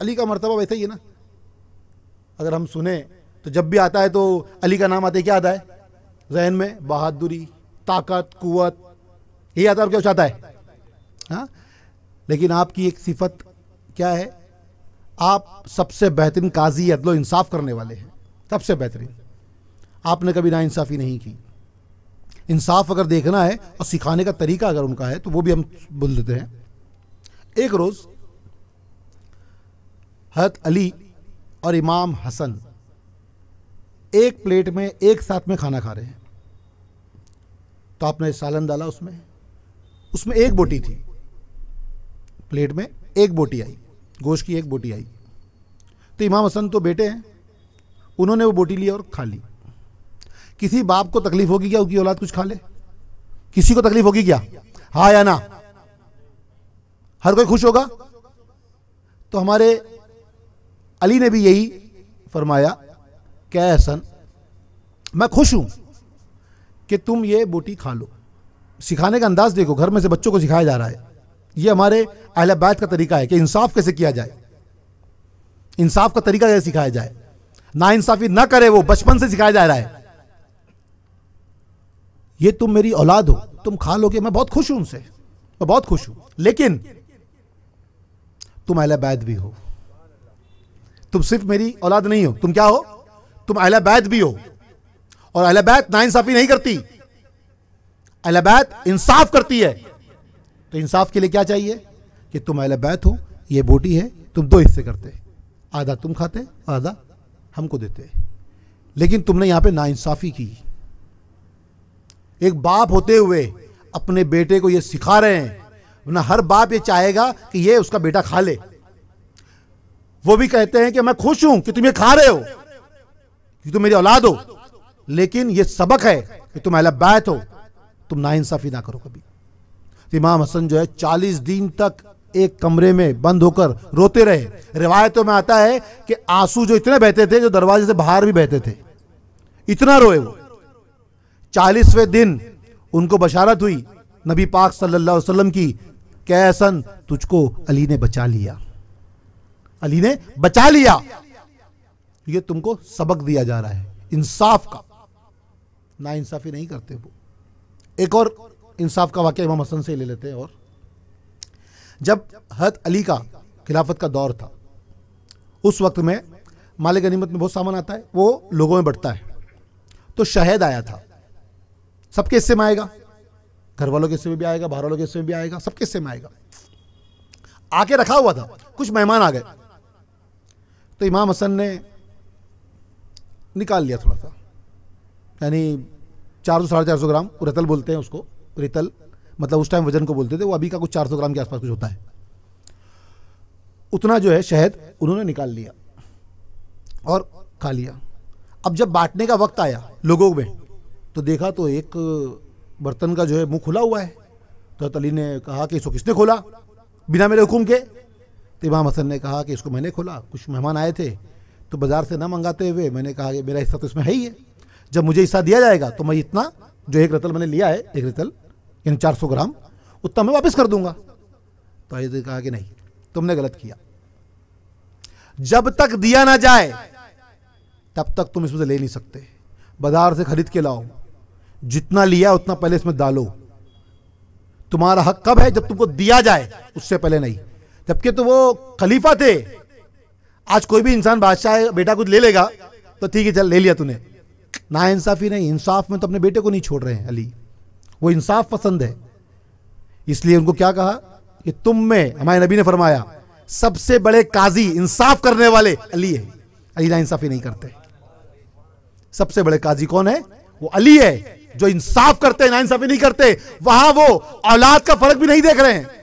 अली का मर्तबा वैसे ही है ना। अगर हम सुने तो जब भी आता है तो अली का नाम आते क्या आता है जहन में? बहादुरी, ताकत, कुव्वत, यही आता है। और क्या चाहता है? हाँ, लेकिन आपकी एक सिफत क्या है? आप सबसे बेहतरीन काजी अदलो इंसाफ करने वाले हैं, सबसे बेहतरीन। आपने कभी नाइंसाफ़ी नहीं की। इंसाफ अगर देखना है और सिखाने का तरीका अगर उनका है तो वो भी हम बोल देते हैं। एक रोज़ हज़रत अली और इमाम हसन एक प्लेट में एक साथ में खाना खा रहे हैं। तो आपने सालन डाला, उसमें एक बोटी थी, प्लेट में एक बोटी आई, गोश्त की एक बोटी आई। तो इमाम हसन तो बेटे हैं, उन्होंने वो बोटी ली और खा ली। किसी बाप को तकलीफ होगी क्या उसकी औलाद कुछ खा ले? किसी को तकलीफ होगी क्या? हाँ या ना? हर कोई खुश होगा? तो हमारे अली ने भी यही फरमाया, क्या हसन, मैं खुश हूं कि तुम ये बोटी खा लो। सिखाने का अंदाज देखो, घर में से बच्चों को सिखाया जा रहा है। ये हमारे अहले बैत का तरीका है कि इंसाफ कैसे किया जाए, इंसाफ का तरीका कैसे सिखाया जाए, ना इंसाफी ना करे वो बचपन से सिखाया जा रहा है। ये तुम मेरी औलाद हो, तुम खा लोगे, मैं बहुत खुश हूं उनसे, मैं बहुत खुश हूं। लेकिन तुम अहले बैत भी हो, तुम सिर्फ मेरी औलाद नहीं हो, तुम क्या हो? तुम अहले बैत भी हो। और अहले बैत नाइंसाफी नहीं करती, अहले बैत इंसाफ करती है। तो इंसाफ के लिए क्या चाहिए कि तुम अहले बैत हो, ये बोटी है, तुम दो हिस्से करते, आधा तुम खाते, आधा हमको देते। लेकिन तुमने यहां पे नाइंसाफी की। एक बाप होते हुए अपने बेटे को ये सिखा रहे हैं, वरना हर बाप ये चाहेगा कि ये उसका बेटा खा ले। वो भी कहते हैं कि मैं खुश हूं कि तुम ये खा रहे हो, कि तुम मेरी औलाद हो, लेकिन ये सबक है कि तुम अहले बैत हो, तुम नाइंसाफी ना करो कभी। तो इमाम हसन जो है 40 दिन तक एक कमरे में बंद होकर रोते रहे। रिवायतों में आता है कि आंसू जो इतने बहते थे जो दरवाजे से बाहर भी बहते थे, इतना रोए वो। 40वें दिन उनको बशारत हुई नबी पाक सल्लल्लाहु अलैहि वसल्लम की, क्या हसन, तुझको अली ने बचा लिया, अली ने बचा लिया। ये तुमको सबक दिया जा रहा है इंसाफ का, ना इंसाफी नहीं करते वो। एक और इंसाफ का वाक़या इमाम हसन से ले लेते हैं। और जब हज़रत अली का खिलाफत का दौर था, उस वक्त में माल गनीमत में बहुत सामान आता है, वो लोगों में बढ़ता है। तो शहद आया था, सबके हिस्से में आएगा, घर वालों के हिस्से में भी आएगा, बाहर वालों के हिस्से में भी आएगा, सबके हिस्से में आएगा। आके रखा हुआ था, कुछ मेहमान आ गए तो इमाम हसन ने निकाल लिया थोड़ा सा, यानी 400-450 ग्राम, रितल बोलते हैं उसको, रितल मतलब उस टाइम वजन को बोलते थे, वो अभी का कुछ 400 ग्राम के आसपास कुछ होता है। उतना जो है शहद उन्होंने निकाल लिया और खा लिया। अब जब बांटने का वक्त आया लोगों में, तो देखा तो एक बर्तन का जो है मुंह खुला हुआ है। तो अली ने कहा कि इसको किसने खोला बिना मेरे हुक्म के? तो इमाम हसन ने कहा कि इसको मैंने खोला, कुछ मेहमान आए थे तो बाजार से ना मंगाते हुए मैंने कहा कि मेरा हिस्सा तो इसमें है ही है, जब मुझे हिस्सा दिया जाएगा तो मैं इतना जो एक रतल मैंने लिया है, एक रतल यानी 400 ग्राम, उतना मैं वापस कर दूंगा। तो अली ने कहा कि नहीं, तुमने गलत किया, जब तक दिया ना जाए तब तक तुम इसमें से ले नहीं सकते, बाजार से खरीद के लाओ, जितना लिया उतना पहले इसमें डालो। तुम्हारा हक कब है? जब तुमको दिया जाए, उससे पहले नहीं। जबकि तो वो खलीफा थे। आज कोई भी इंसान बादशाह बेटा कुछ ले लेगा तो ठीक है चल ले लिया तूने, ना इंसाफी नहीं। इंसाफ में तो अपने बेटे को नहीं छोड़ रहे हैं अली, वो इंसाफ पसंद है। इसलिए उनको क्या कहा कि तुम में, हमारे नबी ने फरमाया, सबसे बड़े काजी इंसाफ करने वाले अली है। अली ना इंसाफी नहीं करते। सबसे बड़े काजी कौन है? वो अली है, जो इंसाफ करते हैं, ना इंसाफी नहीं करते। वहां वो औलाद का फर्क भी नहीं देख रहे हैं।